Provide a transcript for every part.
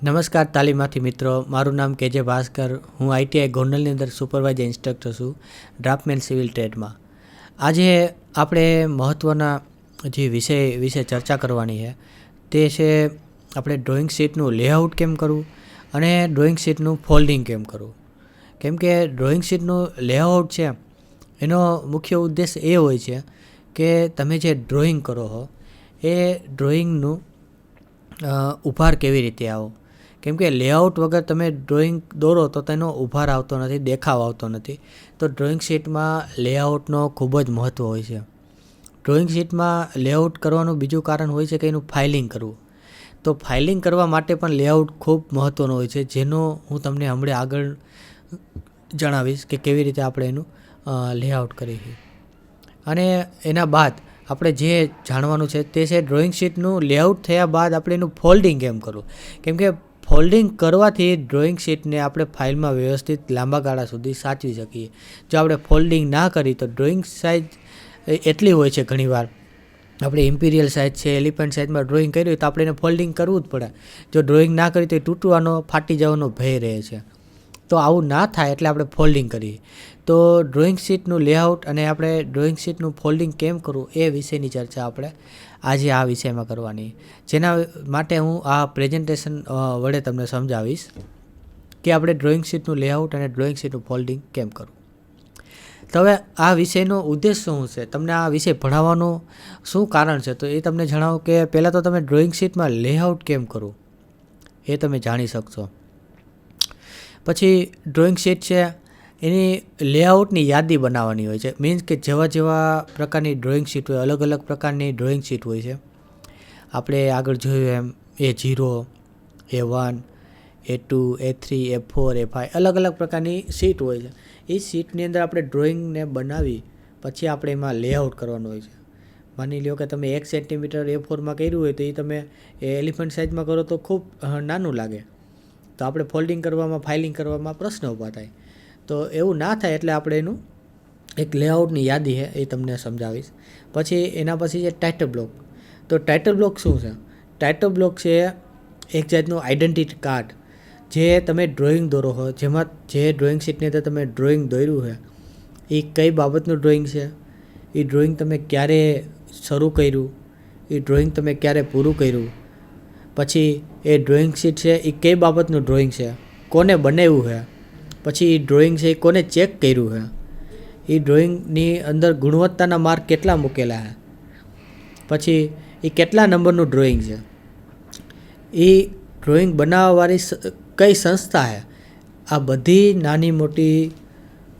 નમસ્કાર તાલીમાર્થી મિત્રો, મારું નામ કેજે ભાસ્કર. હું આઈટીઆઈ ગોંડલની અંદર સુપરવાઇઝર ઇન્સ્ટ્રક્ટર છું, ડ્રાફ્ટમેન સિવિલ ટ્રેડમાં. આજે આપણે મહત્ત્વના જે વિષય વિશે ચર્ચા કરવાની છે તે છે આપણે ડ્રોઈંગ શીટનું લેઆઉટ કેમ કરવું અને ડ્રોઈંગ શીટનું ફોલ્ડિંગ કેમ કરવું. કેમ કે ડ્રોઈંગ શીટનું લેઆઉટ છે એનો મુખ્ય ઉદ્દેશ એ હોય છે કે તમે જે ડ્રોઈંગ કરો છો એ ડ્રોઈંગનું ઉભાર કેવી રીતે આવો. કેમ કે લેઆઉટ વગર તમે ડ્રોઈંગ દોરો તો તેનો ઉભાર આવતો નથી, દેખાવ આવતો નથી. તો ડ્રોઈંગ શીટમાં લેઆઉટનો ખૂબ જ મહત્ત્વ હોય છે. ડ્રોઈંગ શીટમાં લેઆઉટ કરવાનું બીજું કારણ હોય છે કે એનું ફાઇલિંગ કરવું. તો ફાઇલિંગ કરવા માટે પણ લેઆઉટ ખૂબ મહત્ત્વનું હોય છે, જેનો હું તમને હમણાં આગળ જણાવીશ કે કેવી રીતે આપણે એનું લેઆઉટ કરીએ. અને એના બાદ આપણે જે જાણવાનું છે તે છે ડ્રોઈંગ શીટનું લેઆઉટ થયા બાદ આપણે એનું ફોલ્ડિંગ કેમ કરવું. કેમ કે ફોલ્ડિંગ કરવાથી ડ્રોઈંગ શીટને આપણે ફાઇલમાં વ્યવસ્થિત લાંબા ગાળા સુધી સાચવી શકીએ. જો આપણે ફોલ્ડિંગ ના કરી તો ડ્રોઈંગ સાઇઝ એટલી હોય છે, ઘણીવાર આપણે ઇમ્પિરિયલ સાઇઝ છે, એલિફન્ટ સાઇઝમાં ડ્રોઈંગ કર્યું હોય તો આપણે એને ફોલ્ડિંગ કરવું જ પડે. જો ડ્રોઈંગ ના કરી તો એ તૂટવાનો, ફાટી જવાનો ભય રહે છે. તો આવું ના થાય એટલે આપણે ફોલ્ડિંગ કરીએ. તો ડ્રોઈંગ શીટનું લેઆઉટ અને આપણે ડ્રોઈંગ શીટનું ફોલ્ડિંગ કેમ કરવું એ વિષયની ચર્ચા આપણે આજે આ વિષયમાં કરવાની, જેના માટે હું આ પ્રેઝન્ટેશન વડે તમને સમજાવીશ કે આપણે ડ્રોઈંગ શીટનું લેઆઉટ અને ડ્રોઈંગ શીટનું ફોલ્ડિંગ કેમ કરવું. તો હવે આ વિષયનો ઉદ્દેશ શું છે, તમને આ વિષય ભણાવવાનું શું કારણ છે, તો એ તમને જણાવું કે પહેલાં તો તમે ડ્રોઈંગ શીટમાં લેઆઉટ કેમ કરવું એ તમે જાણી શકશો. પછી ડ્રોઈંગ શીટ છે એની લેઆઉટની યાદી બનાવવાની હોય છે. મીન્સ કે જેવા જેવા પ્રકારની ડ્રોઈંગ શીટ હોય, અલગ અલગ પ્રકારની ડ્રોઈંગ શીટ હોય છે. આપણે આગળ જોયું એમ A0, A1, A2, A3, A4, A5 અલગ અલગ પ્રકારની શીટ હોય છે. એ શીટની અંદર આપણે ડ્રોઈંગને બનાવી પછી આપણે એમાં લેઆઉટ કરવાનું હોય છે. માની લો કે તમે 1 સેન્ટીમીટર A4માં કર્યું હોય તો એ તમે એલિફન્ટ સાઇઝમાં કરો તો ખૂબ નાનું લાગે. તો આપણે ફોલ્ડિંગ કરવામાં, ફાઇલિંગ કરવામાં પ્રશ્ન ઊભા થાય. તો એવું ના થાય એટલે આપણે એનું એક લેઆઉટની યાદી છે એ તમને સમજાવીશ. પછી એના પછી છે ટાઇટલ બ્લોક. તો ટાઇટલ બ્લોક શું છે? ટાઇટલ બ્લોક છે એક જાતનું આઈડેન્ટિટી કાર્ડ જે તમે ડ્રોઈંગ દોરો હો, જેમાં જે ડ્રોઈંગ શીટની અંદર તમે ડ્રોઈંગ દોર્યું છે એ કઈ બાબતનું ડ્રોઈંગ છે, એ ડ્રોઈંગ તમે ક્યારે શરૂ કર્યું, એ ડ્રોઈંગ તમે ક્યારે પૂરું કર્યું, પછી એ ડ્રોઈંગ શીટ છે એ કઈ બાબતનું ડ્રોઈંગ છે, કોને બનાવ્યું છે, પછી એ ડ્રોઈંગ છે એ કોને ચેક કર્યું છે, એ ડ્રોઈંગની અંદર ગુણવત્તાના માર્ક કેટલા મૂકેલા છે, પછી એ કેટલા નંબરનું ડ્રોઈંગ છે, એ ડ્રોઈંગ બનાવવાવાળી કઈ સંસ્થા છે. આ બધી નાની મોટી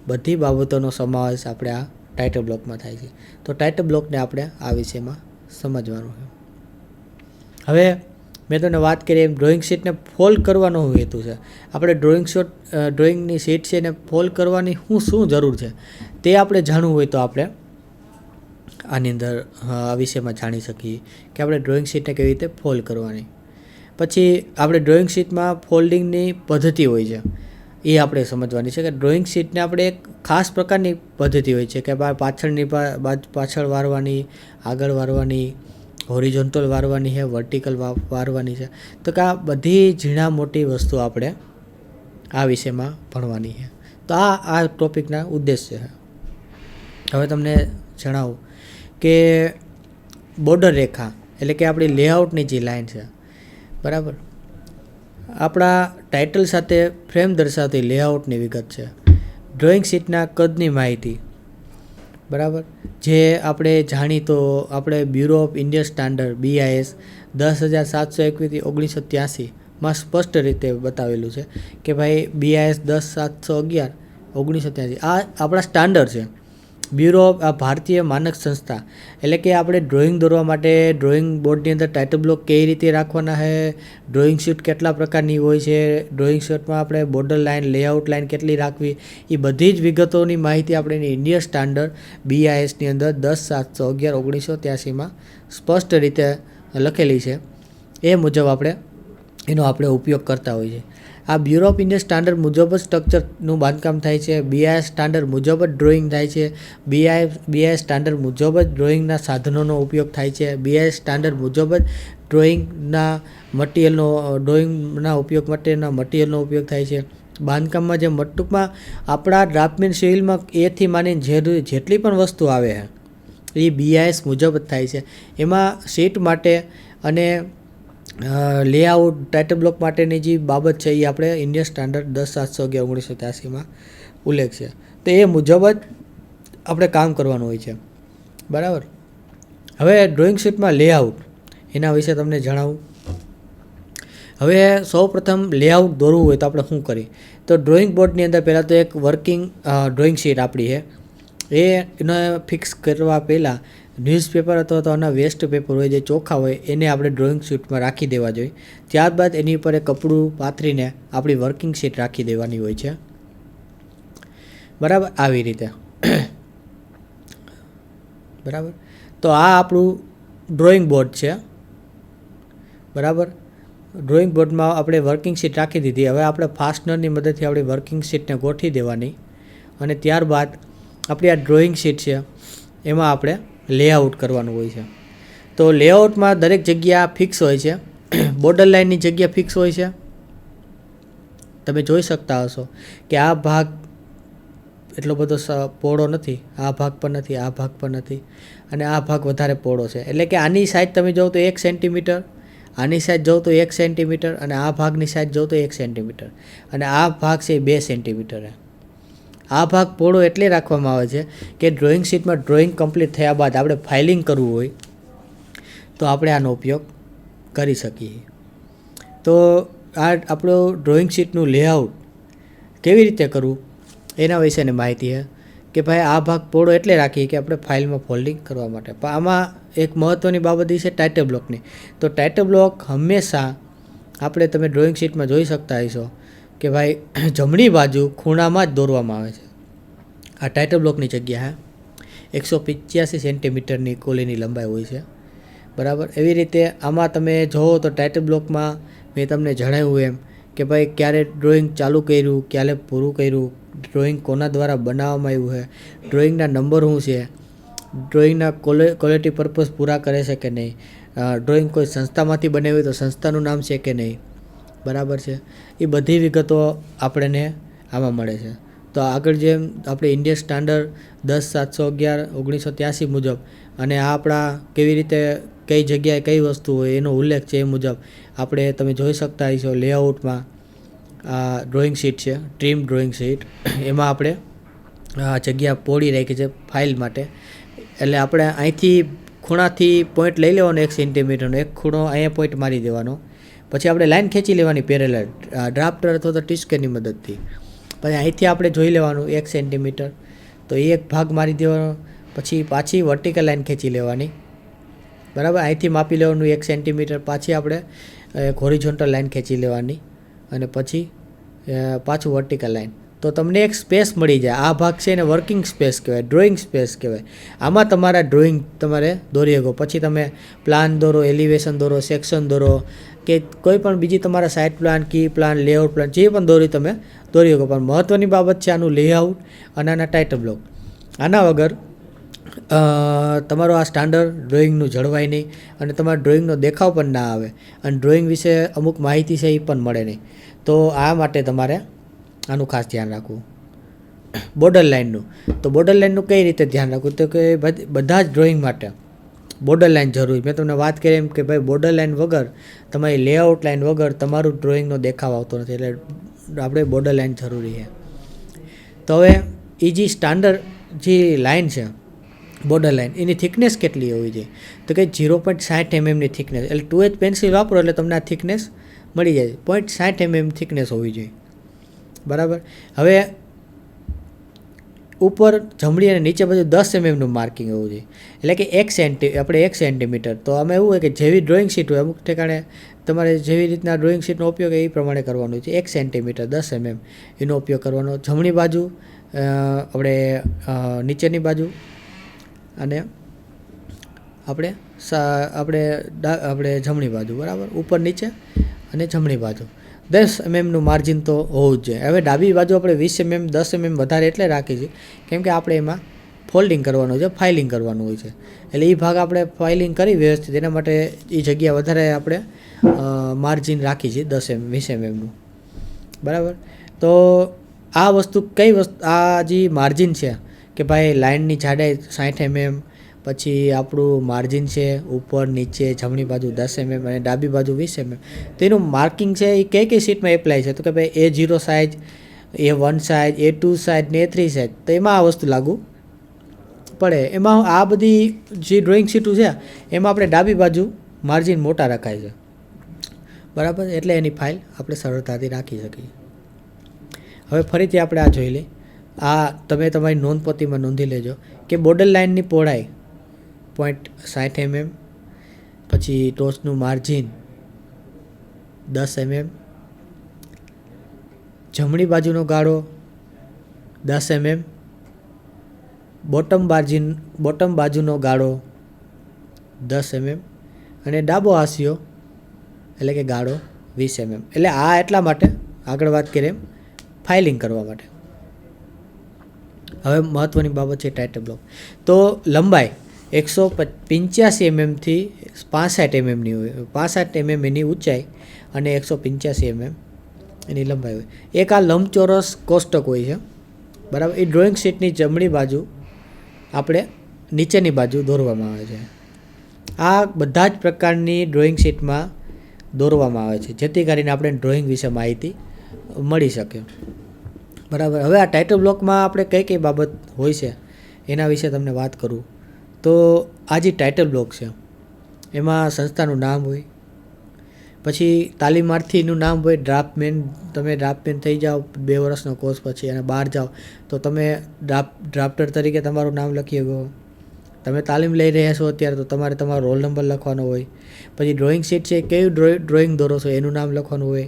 બધી બાબતોનો સમાવેશ આપણે આ ટાઇટલ બ્લોકમાં થાય છે. તો ટાઇટલ બ્લોકને આપણે આ વિષયમાં સમજવાનું છે. હવે મેં તમને વાત કરી એમ ડ્રોઈંગ શીટને ફોલ્ડ કરવાનો હેતુ છે. આપણે ડ્રોઈંગની શીટ છે એને ફોલ્ડ કરવાની શું જરૂર છે તે આપણે જાણવું હોય તો આપણે આની અંદર આ વિષયમાં જાણી શકીએ કે આપણે ડ્રોઈંગ શીટને કેવી રીતે ફોલ્ડ કરવાની. પછી આપણે ડ્રોઈંગ શીટમાં ફોલ્ડિંગની પદ્ધતિ હોય છે એ આપણે સમજવાની છે કે ડ્રોઈંગ શીટને આપણે એક ખાસ પ્રકારની પદ્ધતિ હોય છે કે પાછળ વારવાની, આગળ વારવાની, હોરિઝોન્ટલ વારવાની છે, વર્ટિકલ વારવાની છે. તો કે આ બધી ઝીણા મોટી વસ્તુ આપણે આ વિષયમાં ભણવાની છે. તો આ ટોપિકના ઉદ્દેશ્ય છે. હવે તમને જણાવું કે બોર્ડર રેખા એટલે કે આપણી લેઆઉટની જે લાઈન છે, બરાબર, આપણા ટાઇટલ સાથે ફ્રેમ દર્શાવતી લેઆઉટની વિગત છે. ડ્રોઈંગ શીટના કદની માહિતી, બરાબર, જે આપણે જાણીતો આપણે bureau of Indian standard BIS 10,721/1983માં સ્પષ્ટ રીતે બતાવેલું છે કે ભાઈ BIS 10,711/1983 આ આપણા સ્ટાન્ડર્ડ છે. બ્યુરો ઓફ આ ભારતીય માનક સંસ્થા એટલે કે આપણે ડ્રોઈંગ દોરવા માટે ડ્રોઈંગ બોર્ડની અંદર ટાઇટલ બ્લોક કઈ રીતે રાખવાના છે, ડ્રોઈંગ શીટ કેટલા પ્રકારની હોય છે, ડ્રોઈંગ શીટમાં આપણે બોર્ડર લાઇન, લેઆઉટ લાઇન કેટલી રાખવી, એ બધી જ વિગતોની માહિતી આપણે ઇન્ડિયન સ્ટાન્ડર્ડ BISની અંદર 10,711/1983માં સ્પષ્ટ રીતે લખેલી છે. એ મુજબ એનો આપણે ઉપયોગ કરતા હોઈએ છીએ. આ બ્યુરો ઓફ ઇન્ડિયન સ્ટાન્ડર્ડ મુજબ જ સ્ટ્રક્ચરનું બાંધકામ થાય છે. BIS સ્ટાન્ડર્ડ મુજબ જ ડ્રોઈંગ થાય છે. BIS સ્ટાન્ડર્ડ મુજબ જ ડ્રોઈંગના સાધનોનો ઉપયોગ થાય છે. BIS સ્ટાન્ડર્ડ મુજબ જ ડ્રોઈંગના ડ્રોઈંગના ઉપયોગ માટેના મટીરિયલનો ઉપયોગ થાય છે. બાંધકામમાં જે ટૂંકમાં આપણા ડ્રાફ્ટમેન સિવિલમાં એથી માનીને જેટલી પણ વસ્તુ આવે છે એ BIS મુજબ જ થાય છે. એમાં સીટ માટે અને લેઆઉટ ટાઇટલ બ્લોક માટેની જે બાબત છે એ આપણે ઇન્ડિયન સ્ટાન્ડર્ડ 10/711/1983માં ઉલ્લેખ છે. તો એ મુજબ જ આપણે કામ કરવાનું હોય છે. બરાબર. હવે ડ્રોઈંગ શીટમાં લેઆઉટ એના વિશે તમને જણાવું. હવે સૌપ્રથમ લેઆઉટ દોરવું હોય તો આપણે શું કરીએ, તો ડ્રોઈંગ બોર્ડની અંદર પહેલાં તો એક વર્કિંગ ડ્રોઈંગ શીટ આપણી છે એને ફિક્સ કરવા પહેલાં ન્યૂઝપેપર અથવા તો આના વેસ્ટ પેપર હોય જે ચોખ્ખા હોય એને આપણે ડ્રોઈંગ શીટમાં રાખી દેવા જોઈએ. ત્યારબાદ એની ઉપર એક કપડું પાથરીને આપણી વર્કિંગ શીટ રાખી દેવાની હોય છે. બરાબર, આવી રીતે. બરાબર. તો આ આપણું ડ્રોઈંગ બોર્ડ છે. બરાબર. ડ્રોઈંગ બોર્ડમાં આપણે વર્કિંગ શીટ રાખી દીધી. હવે આપણે ફાસ્ટનરની મદદથી આપણી વર્કિંગ શીટને ગોઠવી દેવાની અને ત્યારબાદ આપણી આ ડ્રોઈંગ શીટ છે એમાં આપણે લેઆઉટ કરવાનું હોય છે. તો લેઆઉટમાં દરેક જગ્યા ફિક્સ હોય છે. બોર્ડર લાઇનની જગ્યા ફિક્સ હોય છે. તમે જોઈ શકતા હશો કે આ ભાગ એટલો બધો પહોળો નથી, આ ભાગ પણ નથી, આ ભાગ પણ નથી અને આ ભાગ વધારે પહોળો છે. એટલે કે આની સાઈડ તમે જાઓ તો 1 સેન્ટીમીટર, આની સાઈડ જાઓ તો 1 સેન્ટીમીટર અને આ ભાગની સાઈડ જાઓ તો 1 સેન્ટીમીટર અને આ ભાગ છે 2 સેન્ટીમીટર. આ ભાગ પહોળો એટલે રાખવામાં આવે છે કે ડ્રોઈંગ શીટમાં ડ્રોઈંગ કમ્પ્લીટ થયા બાદ આપણે ફાઇલિંગ કરવું હોય તો આપણે આનો ઉપયોગ કરી શકીએ. તો આ આપણો ડ્રોઈંગ શીટનું લેઆઉટ કેવી રીતે કરવું એના વિશેની માહિતી છે કે ભાઈ આ ભાગ પહોળો એટલે રાખીએ કે આપણે ફાઇલમાં ફોલ્ડિંગ કરવા માટે. પણ આમાં એક મહત્ત્વની બાબત એ છે ટાઇટલ બ્લોકની. તો ટાઇટલ બ્લોક હંમેશા આપણે તમે ડ્રોઈંગ શીટમાં જોઈ શકતા હશો કે ભાઈ જમણી બાજુ ખૂણામાં જ દોરવામાં આવે છે. આ ટાઇટલ બ્લોકની જગ્યા 185 સેન્ટીમીટરની કોલીની લંબાઈ હોય છે. બરાબર. એવી રીતે આમાં તમે જુઓ તો ટાઇટલ બ્લોકમાં મેં તમને જણાવ્યું એમ કે ભાઈ ક્યારે ડ્રોઈંગ ચાલુ કર્યું, ક્યારે પૂરું કર્યું, ડ્રોઈંગ કોના દ્વારા બનાવવામાં આવ્યું છે, ડ્રોઈંગના નંબર શું છે, ડ્રોઈંગના ક્વોલિટી પર્પઝ પૂરા કરે છે કે નહીં, ડ્રોઈંગ કોઈ સંસ્થામાંથી બનાવી તો સંસ્થાનું નામ છે કે નહીં. બરાબર છે. એ બધી વિગતો આપણને આમાં મળે છે. તો આગળ જેમ આપણે ઇન્ડિયન સ્ટાન્ડર્ડ 10/711/1983 મુજબ અને આ આપણા કેવી રીતે કઈ જગ્યાએ કઈ વસ્તુ હોય એનો ઉલ્લેખ છે એ મુજબ આપણે તમે જોઈ શકતા હશો લેઆઉટમાં આ ડ્રોઈંગ શીટ છે, ટ્રીમ ડ્રોઈંગ શીટ. એમાં આપણે જગ્યા પહોળી રાખી છે ફાઇલ માટે. એટલે આપણે અહીંથી ખૂણાથી પોઈન્ટ લઈ લેવાનો 1 સેન્ટીમીટરનો, એક ખૂણો અહીંયા પોઈન્ટ મારી દેવાનો. પછી આપણે લાઈન ખેંચી લેવાની પેરેલલ ડ્રાફ્ટર અથવા તો ટીસ્કેરની મદદથી. પછી અહીંથી આપણે જોઈ લેવાનું 1 સેન્ટીમીટર, તો એ એક ભાગ મારી દેવાનો. પછી પાછી વર્ટિકલ લાઈન ખેંચી લેવાની. બરાબર. અહીંથી માપી લેવાનું 1 સેન્ટીમીટર, પાછી આપણે એક હોરિઝોન્ટલ લાઈન ખેંચી લેવાની અને પછી પાછું વર્ટિકલ લાઈન. તો તમને એક સ્પેસ મળી જાય. આ ભાગ છે એને વર્કિંગ સ્પેસ કહેવાય, ડ્રોઈંગ સ્પેસ કહેવાય. આમાં તમારા ડ્રોઈંગ તમારે દોરી શકો. પછી તમે પ્લાન દોરો, એલિવેશન દોરો, સેક્શન દોરો કે કોઈ પણ બીજી તમારા સાઇટ પ્લાન, કી પ્લાન, લેઆઉટ પ્લાન જે પણ તમે દોરી શકો. પણ મહત્ત્વની બાબત છે આનું લેઆઉટ અને આના ટાઇટલ બ્લોક. આના વગર તમારું આ સ્ટાન્ડર્ડ ડ્રોઈંગનું જળવાય નહીં અને તમારા ડ્રોઈંગનો દેખાવ પણ ના આવે અને ડ્રોઈંગ વિશે અમુક માહિતી છે એ પણ મળે નહીં. તો આ માટે તમારે આનું ખાસ ધ્યાન રાખવું. બોર્ડર લાઇનનું, તો બોર્ડર લાઇનનું કઈ રીતે ધ્યાન રાખવું, તો કે બધા જ ડ્રોઈંગ માટે બોર્ડર લાઇન જરૂરી. મેં તમને વાત કરી એમ કે ભાઈ બોર્ડર લાઇન વગર, તમારી લેઆઉટ લાઇન વગર તમારું ડ્રોઈંગનો દેખાવ આવતો નથી. એટલે આપણે બોર્ડર લાઇન જરૂરી છે. તો હવે એ જે સ્ટાન્ડર્ડ જે લાઇન છે બોર્ડર લાઇન, એની થિકનેસ કેટલી હોવી જોઈએ, તો કે 0.60 mmની થિકનેસ. એટલે 2H પેન્સિલ વાપરો એટલે તમને આ થિકનેસ મળી જાય. 0.60 mm થિકનેસ હોવી જોઈએ. બરાબર. હવે ઉપર જમણી અને નીચે બાજુ 10 mmનું માર્કિંગ હોવું જોઈએ. એટલે કે 1 સેન્ટીમીટર. તો આમાં એવું હોય કે જેવી ડ્રોઈંગ શીટ હોય અમુક ઠેકાણે તમારે જેવી રીતના ડ્રોઈંગ શીટનો ઉપયોગ એ પ્રમાણે કરવાનો છે. 1 સેન્ટીમીટર 10 mm એનો ઉપયોગ કરવાનો. જમણી બાજુ આપણે નીચેની બાજુ અને આપણે જમણી બાજુ. બરાબર. ઉપર નીચે અને જમણી બાજુ 10 mmનું માર્જિન તો હોવું જ જોઈએ. હવે ડાબી બાજુ આપણે 20 mm 10 mm વધારે એટલે રાખી છે કેમ કે આપણે એમાં ફોલ્ડિંગ કરવાનું છે, ફાઇલિંગ કરવાનું હોય છે. એટલે એ ભાગ આપણે ફાઇલિંગ કરી વ્યવસ્થિત, એના માટે એ જગ્યા વધારે આપણે માર્જિન રાખી છે 10 20 mmનું. બરાબર. તો આ વસ્તુ કઈ વસ્તુ, આ જે માર્જિન છે કે ભાઈ લાઇનની જાડાઈ 60 mm, પછી આપણું માર્જિન છે ઉપર નીચે જમણી બાજુ 10 mm અને ડાબી બાજુ 20 mm. તેનું માર્કિંગ છે એ કઈ શીટમાં એપ્લાય છે, તો કે ભાઈ A0 size, A1 size, A2 size ને A3 સાઇઝ, તો એમાં આ વસ્તુ લાગુ પડે. એમાં આ બધી જે ડ્રોઈંગ શીટો છે એમાં આપણે ડાબી બાજુ માર્જિન મોટા રખાય છે. બરાબર. એટલે એની ફાઇલ આપણે સરળતાથી રાખી શકીએ. હવે ફરીથી આપણે આ જોઈ લઈએ. આ તમે તમારી નોંધપોથીમાં નોંધી લેજો કે બોર્ડર લાઇનની પહોળાઈ 0.60 mm, પછી ટોચનું માર્જિન 10 mm, જમણી બાજુનો ગાળો 10 mm, બોટમ બાજુનો ગાળો 10 mm અને ડાબો હાંસિયો એટલે કે ગાળો 20 mm. એટલે આ એટલા માટે આગળ વાત કરીએ ફાઇલિંગ કરવા માટે. હવે મહત્ત્વની બાબત છે ટાઇટલ બ્લોક. તો લંબાઈ 185 mm થી 65 mmની હોય, 65 mm એની ઊંચાઈ અને 185 mm એની લંબાઈ હોય. એક આ લંબચોરસ કોષ્ટક હોય છે. બરાબર. એ ડ્રોઈંગ શીટની જમણી બાજુ આપણે નીચેની બાજુ દોરવામાં આવે છે. આ બધા જ પ્રકારની ડ્રોઈંગ શીટમાં દોરવામાં આવે છે, જેથી કરીને આપણે ડ્રોઈંગ વિશે માહિતી મળી શકે. બરાબર. હવે આ ટાઇટલ બ્લોકમાં આપણે કઈ બાબત હોય છે એના વિશે તમને વાત કરું તો આ જે ટાઇટલ બ્લોક છે એમાં સંસ્થાનું નામ હોય, પછી તાલીમાર્થીનું નામ હોય, ડ્રાફ્ટમેન, તમે ડ્રાફ્ટમેન થઈ જાઓ 2 વર્ષનો કોર્સ પછી અને બહાર જાઓ તો તમે ડ્રાફ્ટર તરીકે તમારું નામ લખી શકો. તમે તાલીમ લઈ રહ્યા છો અત્યારે તો તમારે તમારો રોલ નંબર લખવાનો હોય. પછી ડ્રોઈંગ શીટ છે, કેવું ડ્રોઈંગ દોરો છો એનું નામ લખવાનું હોય.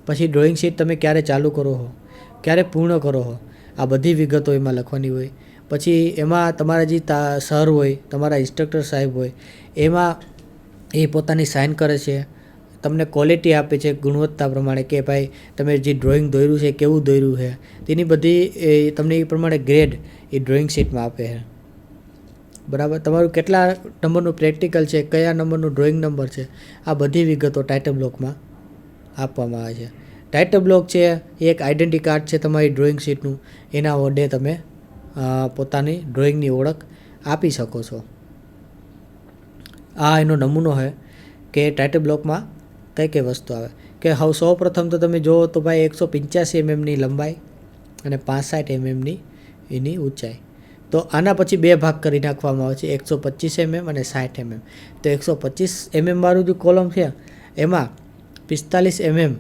પછી ડ્રોઈંગ શીટ તમે ક્યારે ચાલુ કરો છો, ક્યારે પૂર્ણ કરો છો, આ બધી વિગતો એમાં લખવાની હોય. પછી એમાં તમારા જે સર હોય, તમારા ઇન્સ્ટ્રક્ટર સાહેબ હોય, એમાં એ પોતાની સાઇન કરે છે, તમને ક્વોલિટી આપે છે ગુણવત્તા પ્રમાણે કે ભાઈ તમે જે ડ્રોઈંગ દોર્યું છે કેવું દોર્યું છે, તેની બધી તમને એ પ્રમાણે ગ્રેડ એ ડ્રોઈંગ શીટમાં આપે છે. બરાબર. તમારું કેટલા નંબરનું પ્રેક્ટિકલ છે, કયા નંબરનું ડ્રોઈંગ નંબર છે, આ બધી વિગતો ટાઇટલ બ્લોકમાં આપવામાં આવે છે. ટાઇટલ બ્લોક છે એ એક આઈડેન્ટિટી કાર્ડ છે તમારી ડ્રોઈંગ શીટનું, એના વડે તમે પોતાની ડ્રોઈંગની ઓળખ આપી શકો છો. આ એનો નમૂનો છે કે ટાઇટલ બ્લોકમાં કઈ વસ્તુ આવે. કે સૌ પ્રથમ તો તમે જુઓ તો ભાઈ 185 mmની લંબાઈ અને 65 mmની એની ઊંચાઈ. તો આના પછી 2 ભાગ કરી નાખવામાં આવે છે, 125 mm અને 60 mm. તો 125 mm વાળું જે કોલમ છે એમાં 45 mm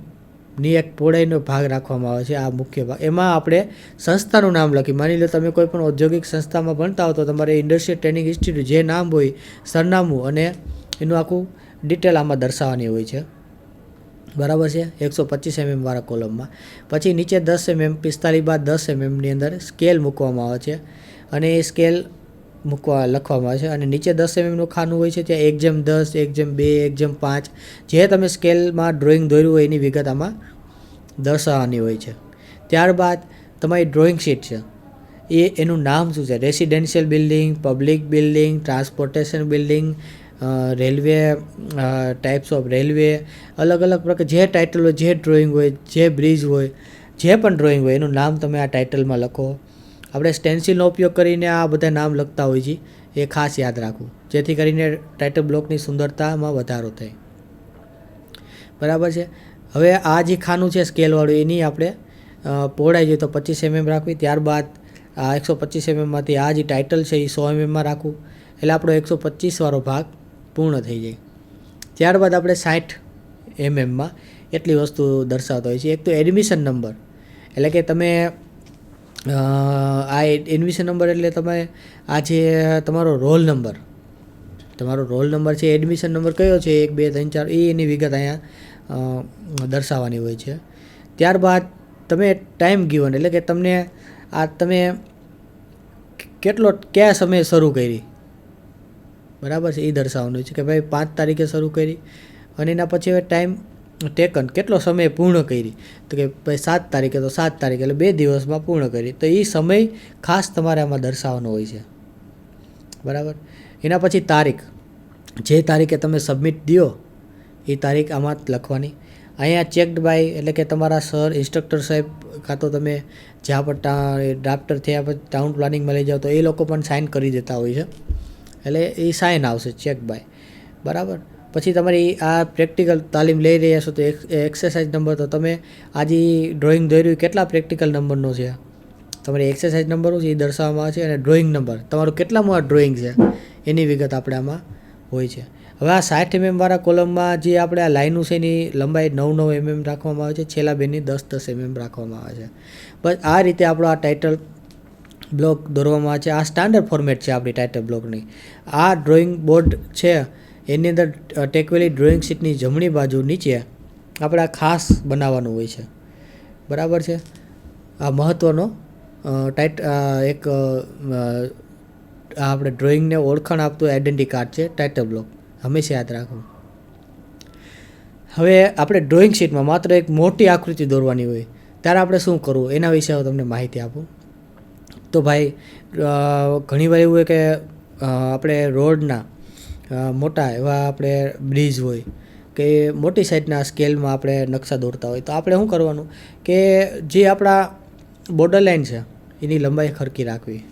ની એક પહોળાઈનો ભાગ રાખવામાં આવે છે, આ મુખ્ય ભાગ. એમાં આપણે સંસ્થાનું નામ લખી, માની લો તમે કોઈ પણ ઔદ્યોગિક સંસ્થામાં ભણતા હો તો તમારે ઇન્ડસ્ટ્રીયલ ટ્રેનિંગ ઇન્સ્ટિટ્યૂટ જે નામ હોય, સરનામું અને એનું આખું ડિટેલ આમાં દર્શાવવાની હોય છે. બરાબર છે. 125 mm વાળા કોલમમાં. પછી નીચે 10 mm, 45 બાદ 10 mm ની અંદર સ્કેલ મૂકવામાં આવે છે અને એ સ્કેલ લખવામાં આવે છે. અને નીચે 10 mm નું ખાનું હોય છે, ત્યાં 1:10, 1:2, 1:5 જે તમે સ્કેલમાં ડ્રોઈંગ દોર્યું હોય એની વિગત આમાં દર્શાવવાની હોય છે. ત્યારબાદ તમારી ડ્રોઈંગ શીટ છે એનું નામ શું છે, residential building, public building, transportation building, railway, types of railway, અલગ પ્રકાર જે ટાઇટલ હોય, જે ડ્રોઈંગ હોય, જે બ્રિજ હોય, જે પણ ડ્રોઈંગ હોય એનું નામ તમે આ ટાઇટલમાં લખો. આપણે સ્ટેન્સિલનો ઉપયોગ કરીને આ બધા નામ લખતા હોઈએ છીએ, એ ખાસ યાદ રાખવું, જેથી કરીને ટાઇટલ બ્લોકની સુંદરતામાં વધારો થાય. બરાબર છે. હવે આ જે ખાનું છે સ્કેલવાળું, એની આપણે પહોળાઈ જોઈએ તો 25 mm રાખવી. ત્યારબાદ આ 125 mm માંથી આ જે ટાઇટલ છે એ 100 mm માં રાખવું, એટલે આપણો 125 વાળો ભાગ પૂર્ણ થઈ જાય. ત્યારબાદ આપણે 60 mm માં એટલી વસ્તુ દર્શાવતા હોય છે. એક તો એડમિશન નંબર, એટલે કે તમે આ એડમિશન નંબર એટલે તમે આ જે તમારો રોલ નંબર છે, એડમિશન નંબર કયો છે, 1 2 3 4, એની વિગત અહીંયા દર્શાવવાની હોય છે. ત્યારબાદ તમે ટાઈમ ગિવન, એટલે કે તમને તમે કયા સમયે શરૂ કરી, બરાબર છે, એ દર્શાવવાનું હોય છે કે ભાઈ 5 તારીખે શરૂ કરી અને એના પછી હવે ટાઈમ ટેકન, કેટલો સમય પૂર્ણ કરી, તો કે ભાઈ 7 તારીખે, તો 7 તારીખે એટલે 2 દિવસમાં પૂર્ણ કરી. તો એ સમય ખાસ તમારે આમાં દર્શાવવાનો હોય છે, બરાબર. એના પછી તારીખ, જે તારીખે તમે સબમિટ દો એ તારીખ આમાં લખવાની. અહીંયા ચેકડ બાય એટલે કે તમારા સર, ઇન્સ્ટ્રક્ટર સાહેબ, કાં તો તમે જ્યાં પણ ડ્રાફ્ટર થયા પછી ટાઉન પ્લાનિંગમાં લઈ જાઓ તો એ લોકો પણ સાઇન કરી દેતા હોય છે, એટલે એ સાઇન આવશે ચેક બાય, બરાબર. પછી તમારી આ પ્રેક્ટિકલ તાલીમ લઈ રહ્યા છો તો એક્સરસાઇઝ નંબર, તો તમે આજે ડ્રોઈંગ દોર્યું કેટલા પ્રેક્ટિકલ નંબરનો છે, તમારી એક્સરસાઇઝ નંબરો છે એ દર્શાવવામાં આવે છે, અને ડ્રોઈંગ નંબર તમારું કેટલામાં ડ્રોઈંગ છે એની વિગત આપણે આમાં હોય છે. હવે આ 60 mm વાળા કોલમમાં જે આપણે આ લાઈનો છે એની લંબાઈ 9-9 mm રાખવામાં આવે છે, છેલ્લા બેની 10-10 mm રાખવામાં આવે છે. બસ આ રીતે આપણો આ ટાઇટલ બ્લોક દોરવામાં આવે છે. આ સ્ટાન્ડર્ડ ફોર્મેટ છે આપણી ટાઇટલ બ્લોકની. આ ડ્રોઈંગ બોર્ડ છે એની અંદર ટેકવેલી ડ્રોઈંગ શીટની જમણી બાજુ નીચે આપણે આ ખાસ બનાવવાનું હોય છે, બરાબર છે. આ મહત્ત્વનો એક આપણે ડ્રોઈંગને ઓળખાણ આપતું આઈડેન્ટિટી કાર્ડ છે ટાઇટલ બ્લોક, હંમેશા યાદ રાખવું. હવે આપણે ડ્રોઈંગ શીટમાં માત્ર એક મોટી આકૃતિ દોરવાની હોય ત્યારે આપણે શું કરવું એના વિશે હું તમને માહિતી આપું. તો ભાઈ ઘણીવાર એવું હોય કે આપણે રોડના મોટા એવા આપણે બ્રિજ હોય કે મોટી સાઈડના સ્કેલમાં આપણે નકશા દોરતા હોય તો આપણે શું કરવાનું કે જે આપણા બોર્ડર લાઈન છે એની લંબાઈ ખરખી રાખવી,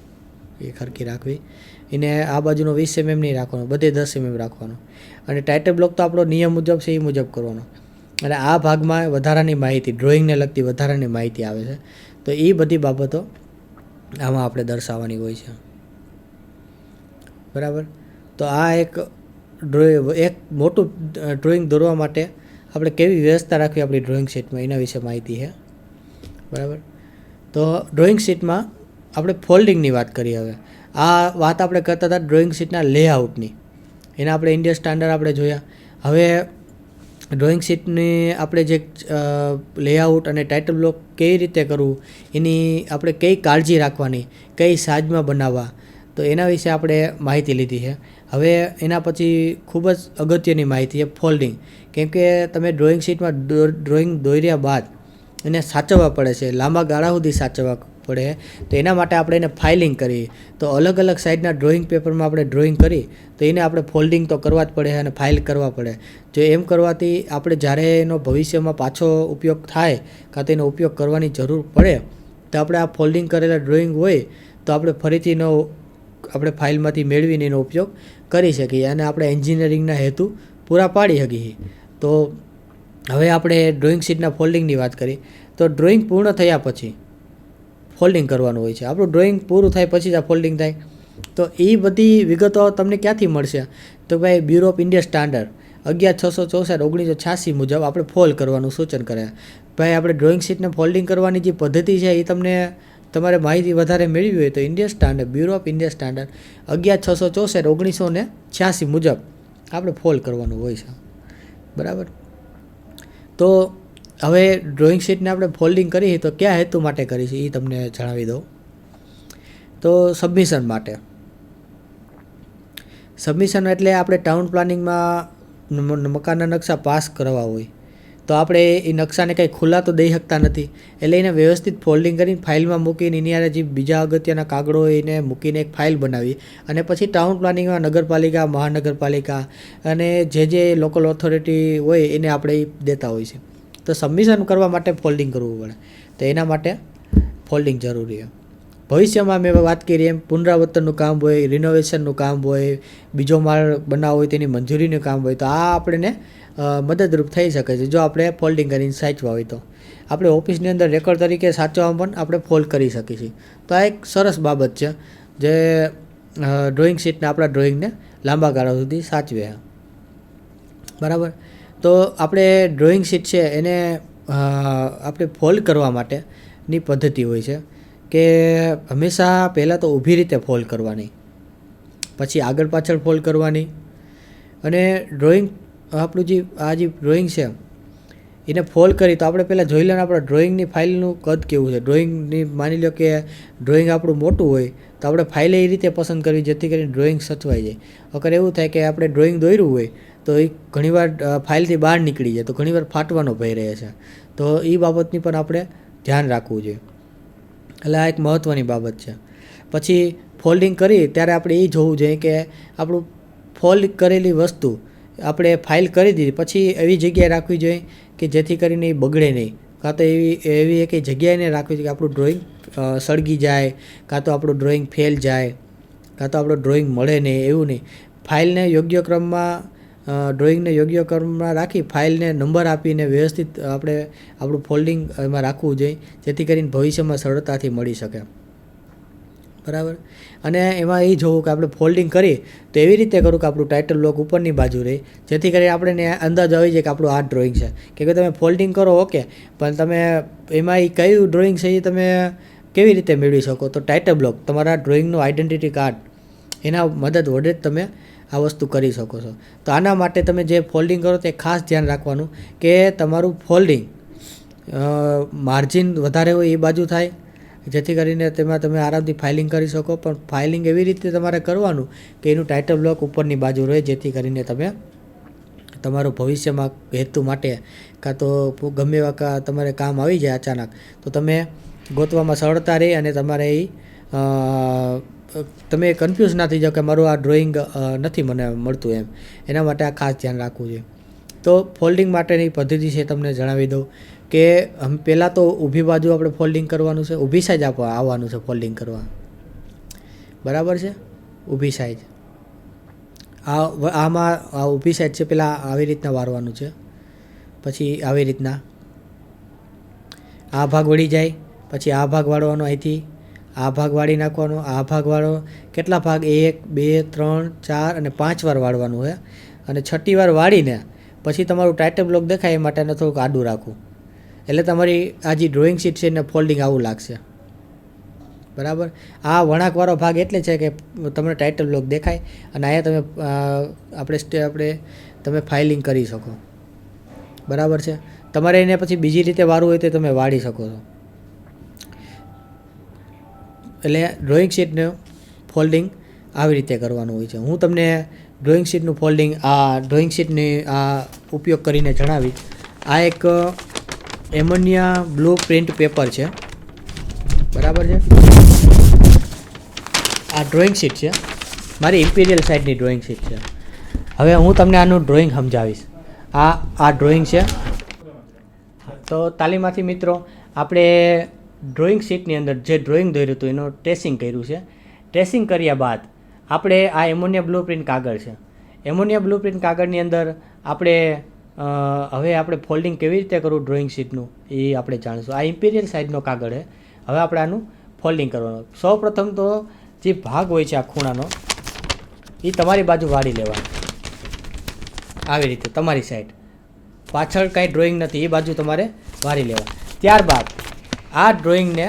એને આ બાજુનો 20 mm નહીં રાખવાનો, બધે 10 mm રાખવાનો. અને ટાઇટલ બ્લોક તો આપણો નિયમ મુજબ છે એ મુજબ કરવાનો. અને આ ભાગમાં વધારાની માહિતી, ડ્રોઈંગને લગતી વધારાની માહિતી આવે છે, તો એ બધી બાબતો આમાં આપણે દર્શાવવાની હોય છે, બરાબર. તો આ એક મોટું ડ્રોઈંગ દોરવા માટે આપણે કેવી વ્યવસ્થા રાખવી આપણી ડ્રોઈંગ શીટમાં એના વિશે માહિતી છે, બરાબર. તો ડ્રોઈંગ શીટમાં આપણે ફોલ્ડિંગની વાત કરીએ. હવે આ વાત આપણે કરતા હતા ડ્રોઈંગ શીટના લેઆઉટની, એના આપણે ઇન્ડિયન સ્ટાન્ડર્ડ આપણે જોયા. હવે ડ્રોઈંગ શીટની આપણે જે લેઆઉટ અને ટાઇટલ બ્લોક કેવી રીતે કરવું, એની આપણે કઈ કાળજી રાખવાની, કઈ સાઇઝમાં બનાવવા, તો એના વિશે આપણે માહિતી લીધી છે. હવે એના પછી ખૂબ જ અગત્યની માહિતી છે ફોલ્ડિંગ, કેમ કે તમે ડ્રોઈંગ શીટમાં ડ્રોઈંગ દોર્યા બાદ એને સાચવવા પડે છે, લાંબા ગાળા સુધી સાચવવા પડે. તો એના માટે આપણે એને ફાઇલિંગ કરીએ, તો અલગ અલગ સાઇઝના ડ્રોઈંગ પેપરમાં આપણે ડ્રોઈંગ કરી તો એને આપણે ફોલ્ડિંગ તો કરવા જ પડે અને ફાઇલ કરવા પડે. જો એમ કરવાથી આપણે જ્યારે એનો ભવિષ્યમાં પાછો ઉપયોગ થાય કાં તો એનો ઉપયોગ કરવાની જરૂર પડે તો આપણે આ ફોલ્ડિંગ કરેલા ડ્રોઈંગ હોય તો આપણે ફરીથી એનો આપણે ફાઇલમાંથી મેળવીને એનો ઉપયોગ કરી શકીએ અને આપણે એન્જિનિયરિંગના હેતુ પૂરા પાડી શકીએ. તો હવે આપણે ડ્રોઈંગ શીટના ફોલ્ડિંગની વાત કરી તો ડ્રોઈંગ પૂર્ણ થયા પછી ફોલ્ડિંગ કરવાનું હોય છે. આપણું ડ્રોઈંગ પૂરું થાય પછી જ આ ફોલ્ડિંગ થાય. તો એ બધી વિગતો તમને ક્યાંથી મળશે? તો ભાઈ બ્યુરો ઓફ ઇન્ડિયન સ્ટાન્ડર્ડ 11/664/1986 મુજબ આપણે ફોલ્ડ કરવાનું સૂચન કરે. ભાઈ આપણે ડ્રોઈંગ શીટને ફોલ્ડિંગ કરવાની જે પદ્ધતિ છે એ તમને તમારે માહિતી વધારે મેળવી હોય તો Indian standard bureau of Indian standard 11/664/1986 મુજબ આપણે ફોલ્ડ કરવાનું હોય છે, બરાબર. તો હવે ડ્રોઈંગ શીટને આપણે ફોલ્ડિંગ કરીએ તો કયા હેતુ માટે કરીશું એ તમને જણાવી દઉં. તો સબમિશન માટે. સબમિશન એટલે આપણે ટાઉન પ્લાનિંગમાં મકાનના નકશા પાસ કરવા હોય તો આપણે એ નકશાને કંઈ ખુલ્લા તો દઈ શકતા નથી, એટલે એને વ્યવસ્થિત ફોલ્ડિંગ કરીને ફાઇલમાં મૂકીને એની જે બીજા અગત્યના કાગળો એને મૂકીને એક ફાઇલ બનાવી અને પછી ટાઉન પ્લાનિંગમાં નગરપાલિકા, મહાનગરપાલિકા અને જે લોકલ ઓથોરિટી હોય એને આપણે દેતા હોય છે. તો સબમિશન કરવા માટે ફોલ્ડિંગ કરવું પડે, તો એના માટે ફોલ્ડિંગ જરૂરી છે. ભવિષ્યમાં મેં વાત કરી એમ પુનરાવર્તનનું કામ હોય, રિનોવેશનનું કામ હોય, બીજો માળ બનાવવો હોય તેની મંજૂરીનું કામ હોય તો આ આપણને મદદરૂપ થઈ શકે છે જો આપણે ફોલ્ડિંગ કરીને સાચવા હોય તો. આપણે ઓફિસની અંદર રેકોર્ડ તરીકે સાચવવામાં પણ આપણે ફોલ્ડ કરી શકીએ છીએ. તો આ એક સરસ બાબત છે જે ડ્રોઈંગ શીટને આપણા ડ્રોઈંગને લાંબા ગાળા સુધી સાચવે, બરાબર. તો આપણે ડ્રોઈંગ શીટ છે એને આપણે ફોલ્ડ કરવા માટેની પદ્ધતિ હોય છે કે હંમેશા પહેલાં તો ઊભી રીતે ફોલ્ડ કરવાની, પછી આગળ પાછળ ફોલ્ડ કરવાની અને ડ્રોઈંગ આપણું જે ડ્રોઈંગ છે એને ફોલ્ડ કરી તો આપણે પહેલાં જોઈ લેવાનું આપણા ડ્રોઈંગની ફાઇલનું કદ કેવું છે. ડ્રોઈંગની માની લો કે ડ્રોઈંગ આપણું મોટું હોય તો આપણે ફાઇલ એ રીતે પસંદ કરવી જેથી કરીને ડ્રોઈંગ સચવાઈ જાય. અગર એવું થાય કે આપણે ડ્રોઈંગ દોર્યું હોય તો એ ઘણીવાર ફાઇલથી બહાર નીકળી જાય તો ઘણીવાર ફાટવાનો ભય રહે છે. તો એ બાબતની પણ આપણે ધ્યાન રાખવું જોઈએ. એટલે આ એક મહત્ત્વની બાબત છે. પછી ફોલ્ડિંગ કરી ત્યારે આપણે એ જોવું જોઈએ કે આપણું ફોલ્ડ કરેલી વસ્તુ આપણે ફાઇલ કરી દીધી પછી એવી જગ્યાએ રાખવી જોઈએ કે જેથી કરીને એ બગડે નહીં, કાં તો એવી એક જગ્યાએ રાખવી જોઈએ કે આપણું ડ્રોઈંગ સળગી જાય, કાં તો આપણું ડ્રોઈંગ ફેલ જાય, કાં તો આપણું ડ્રોઈંગ મળે નહીં. એવું નહીં, ફાઇલને યોગ્ય ક્રમમાં ડ્રોઈંગને યોગ્ય ક્રમમાં રાખી ફાઇલને નંબર આપીને વ્યવસ્થિત આપણે આપણું ફોલ્ડિંગ એમાં રાખવું જોઈએ જેથી કરીને ભવિષ્યમાં સરળતાથી મળી શકે. બરાબર. અને એમાં એ જોવું કે આપણે ફોલ્ડિંગ કરીએ તો એવી રીતે કરું કે આપણું ટાઇટલ બ્લોક ઉપરની બાજુ રહે જેથી કરીને આપણે અંદાજ આવી જાય કે આપણું આ ડ્રોઈંગ છે. કે તમે ફોલ્ડિંગ કરો ઓકે, પણ તમે એમાં એ કયું ડ્રોઈંગ છે એ તમે કેવી રીતે મેળવી શકો? તો ટાઇટલ બ્લોક, તમારા ડ્રોઈંગનું આઈડેન્ટિટી કાર્ડ, એના મદદ વડે જ તમે આ વસ્તુ કરી શકો છો. તો આના માટે તમે જે ફોલ્ડિંગ કરો તે ખાસ ધ્યાન રાખવાનું કે તમારું ફોલ્ડિંગ માર્જિન વધારે હોય એ બાજુ થાય જેથી કરીને તેમાં તમે આરામથી ફાઇલિંગ કરી શકો. પણ ફાઇલિંગ એવી રીતે તમારે કરવાનું કે એનું ટાઇટલ બ્લોક ઉપરની બાજુ રહે જેથી કરીને તમે તમારું ભવિષ્યમાં હેતુ માટે કાં તો ગમે એવા તમારે કામ આવી જાય અચાનક તો તમે ગોતવામાં સરળતા રહે અને તમારે એ તમે કન્ફ્યુઝ ના થઈ જાઓ કે મારું આ ડ્રોઈંગ નથી મને મળતું એમ. એના માટે આ ખાસ ધ્યાન રાખવું જોઈએ. તો ફોલ્ડિંગ માટેની પદ્ધતિ છે તમને જણાવી દઉં કે પહેલાં તો ઊભી બાજુ આપણે ફોલ્ડિંગ કરવાનું છે, ઊભી સાઈઝ આવવાનું છે ફોલ્ડિંગ કરવા. બરાબર છે, ઊભી સાઈઝ આમાં ઊભી સાઈડ છે પહેલાં આવી રીતના વાળવાનું છે, પછી આવી રીતના આ ભાગ વળી જાય, પછી આ ભાગ વાળવાનો, અહીંથી આ ભાગ વાળી નાખવાનો, આ ભાગ વાળો. કેટલા ભાગ? 1 2 3 4 અને 5 વાર વાળવાનું હોય. અને 6ટી વાર વાળીને પછી તમારું ટાઇટલ બ્લોક દેખાય એ માટે થોડુંક આડું રાખવું એટલે તમારી આ જે ડ્રોઈંગ શીટ છે એને ફોલ્ડિંગ આવું લાગશે. બરાબર. આ વળાંકવાળો ભાગ એટલે છે કે તમને ટાઇટલ બ્લોક દેખાય અને અહીંયા તમે તમે ફાઇલિંગ કરી શકો. બરાબર છે. તમારે એને પછી બીજી રીતે વાળવું હોય તો તમે વાળી શકો છો. એટલે ડ્રોઈંગ શીટનું ફોલ્ડિંગ આવી રીતે કરવાનું હોય છે. હું તમને ડ્રોઈંગ શીટનું ફોલ્ડિંગ ડ્રોઈંગ શીટની ઉપયોગ કરીને જણાવીશ. આ એક એમોનિયા બ્લુ પ્રિન્ટ પેપર છે. બરાબર છે. આ ડ્રોઈંગ શીટ છે, મારી ઇમ્પિરિયલ સાઇઝની ડ્રોઈંગ શીટ છે. હવે હું તમને આનું ડ્રોઈંગ સમજાવીશ. આ ડ્રોઈંગ છે. તો તાલીમાર્થી મિત્રો, આપણે ડ્રોઈંગ શીટની અંદર જે ડ્રોઈંગ દોર્યું હતું એનું ટ્રેસિંગ કર્યું છે. ટ્રેસિંગ કર્યા બાદ આપણે આ એમોનિયા બ્લુ પ્રિન્ટ કાગળ છે. એમોનિયા બ્લુ પ્રિન્ટ કાગળની અંદર આપણે હવે આપણે ફોલ્ડિંગ કેવી રીતે કરવું ડ્રોઈંગ શીટનું એ આપણે જાણીશું. આ ઇમ્પિરિયલ સાઇઝનો કાગળ છે. હવે આપણે આનું ફોલ્ડિંગ કરવાનું. સૌ પ્રથમ તો જે ભાગ હોય છે આ ખૂણાનો એ તમારી બાજુ વાળી લેવાનો. આવી રીતે તમારી સાઈડ, પાછળ કાંઈ ડ્રોઈંગ નથી એ બાજુ તમારે વાળી લેવા. ત્યારબાદ આ ડ્રોઈંગને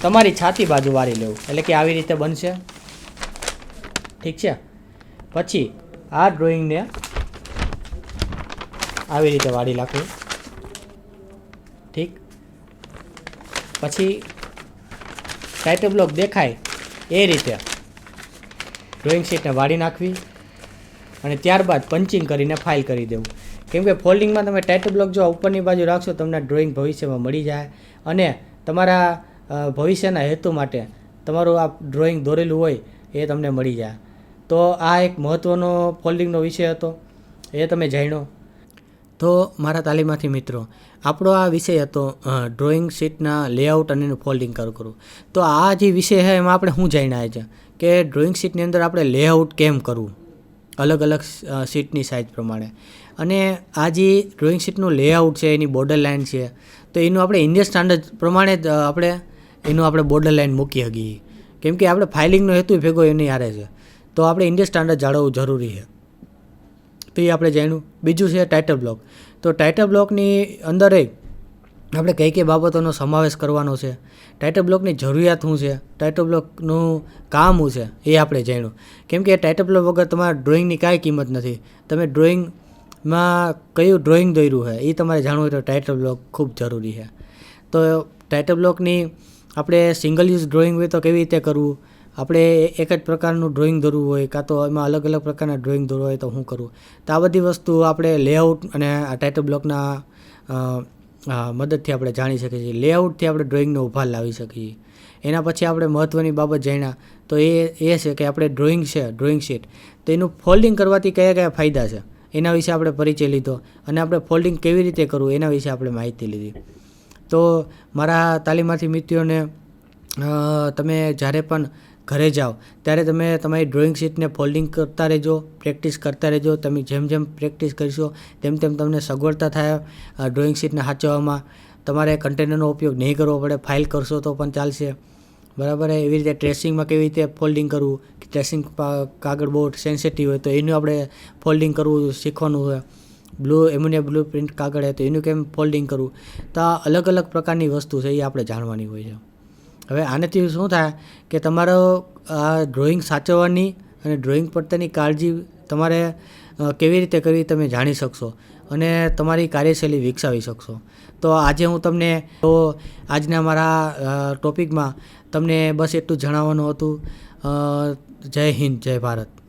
તમારી છાતી બાજુ વાળી લેવું એટલે કે આવી રીતે બનશે. ઠીક છે. પછી આ ડ્રોઈંગને આવી રીતે વાળી નાખવું. ઠીક. પછી ટાઇટલ બ્લોક દેખાય એ રીતે ડ્રોઈંગ શીટને વાળી નાખવી અને ત્યારબાદ પંચિંગ કરીને ફાઇલ કરી દેવું. કેમ કે ફોલ્ડિંગમાં તમે ટાઇટલ બ્લોક જો ઉપરની બાજુ રાખશો તમને ડ્રોઈંગ ભવિષ્યમાં મળી જાય અને તમારા ભવિષ્યના હેતુ માટે તમારું આ ડ્રોઈંગ દોરેલું હોય એ તમને મળી જાય. તો આ એક મહત્ત્વનો ફોલ્ડિંગનો વિષય હતો, એ તમે જાણ્યો. તો મારા તાલીમાર્થી મિત્રો, આપણો આ વિષય હતો ડ્રોઈંગ શીટના લેઆઉટ અને એનું ફોલ્ડિંગ કરવું. તો આ જે વિષય છે એમાં આપણે શું જાણ્યા છે કે ડ્રોઈંગ શીટની અંદર આપણે લેઆઉટ કેમ કરવું અલગ અલગ શીટની સાઇઝ પ્રમાણે. અને આ જે ડ્રોઈંગ શીટનું લેઆઉટ છે એની બોર્ડર લાઇન છે તો એનું આપણે ઇન્ડિયન સ્ટાન્ડર્ડ પ્રમાણે જ આપણે બોર્ડર લાઇન મૂકી શકીએ. કેમ કે આપણે ફાઇલિંગનો હેતુ ભેગો એની હારે છે તો આપણે ઇન્ડિયન સ્ટાન્ડર્ડ જાળવવું જરૂરી છે. તો એ આપણે જાણ્યું. બીજું છે ટાઇટલ બ્લોક. તો ટાઇટલ બ્લોકની અંદર આપણે કઈ કઈ બાબતોનો સમાવેશ કરવાનો છે, ટાઇટલ બ્લોકની જરૂરિયાત શું છે, ટાઇટલ બ્લોકનું કામ શું છે એ આપણે જાણ્યું. કેમ કે ટાઇટલ બ્લોક વગર તમારા ડ્રોઈંગની કાંઈ કિંમત નથી. તમે ડ્રોઈંગમાં કયું ડ્રોઈંગ દોર્યું છે એ તમારે જાણવું હોય તો ટાઇટલ બ્લોક ખૂબ જરૂરી છે. તો ટાઇટલ બ્લોકની આપણે સિંગલ યુઝ ડ્રોઈંગ હોય તો કેવી રીતે કરવું, આપણે એક જ પ્રકારનું ડ્રોઈંગ દોરવું હોય કાં તો એમાં અલગ અલગ પ્રકારના ડ્રોઈંગ દોરવા હોય તો શું કરવું. તો આ બધી વસ્તુ આપણે લેઆઉટ અને આ ટાઇટલ બ્લોકના મદદથી આપણે જાણી શકીએ છીએ. લેઆઉટથી આપણે ડ્રોઈંગનો ઉભાર લાવી શકીએ. એના પછી આપણે મહત્ત્વની બાબત જાણ્યા તો એ છે કે આપણે ડ્રોઈંગ છે, ડ્રોઈંગ શીટ, તો એનું ફોલ્ડિંગ કરવાથી કયા કયા ફાયદા છે એના વિશે આપણે પરિચય લીધો અને આપણે ફોલ્ડિંગ કેવી રીતે કરવું એના વિશે આપણે માહિતી લીધી. તો મારા તાલીમાર્થી મિત્રોને તમે જ્યારે પણ ઘરે જાઓ ત્યારે તમે તમારી ડ્રોઈંગ શીટને ફોલ્ડિંગ કરતા રહેજો, પ્રેક્ટિસ કરતા રહેજો. તમે જેમ જેમ પ્રેક્ટિસ કરશો તેમ તેમ તમને સગવડતા થાય ડ્રોઈંગ શીટને સાચવવામાં. તમારે કન્ટેનરનો ઉપયોગ નહીં કરવો પડે, ફાઇલ કરશો તો પણ ચાલશે, બરાબર. એવી રીતે ટ્રેસિંગમાં કેવી રીતે ફોલ્ડિંગ કરવું, ટ્રેસિંગ કાગળ બહુ સેન્સિટિવ હોય તો એનું આપણે ફોલ્ડિંગ કરવું શીખવાનું હોય. એમોનિયા બ્લુ પ્રિન્ટ કાગળ હોય તો એનું કેમ ફોલ્ડિંગ કરવું. તો આ અલગ અલગ પ્રકારની વસ્તુ છે એ આપણે જાણવાની હોય છે. હવે આનાથી શું થાય કે તમારો આ ડ્રોઈંગ સાચવવાની અને ડ્રોઈંગ પ્રત્યેની કાળજી તમારે કેવી રીતે કરવી તમે જાણી શકશો અને તમારી કાર્યશૈલી વિકસાવી શકશો. તો આજે હું તમને આજના મારા ટોપિકમાં તમને બસ એટલું જણાવવાનું હતું. જય હિન્દ, જય ભારત.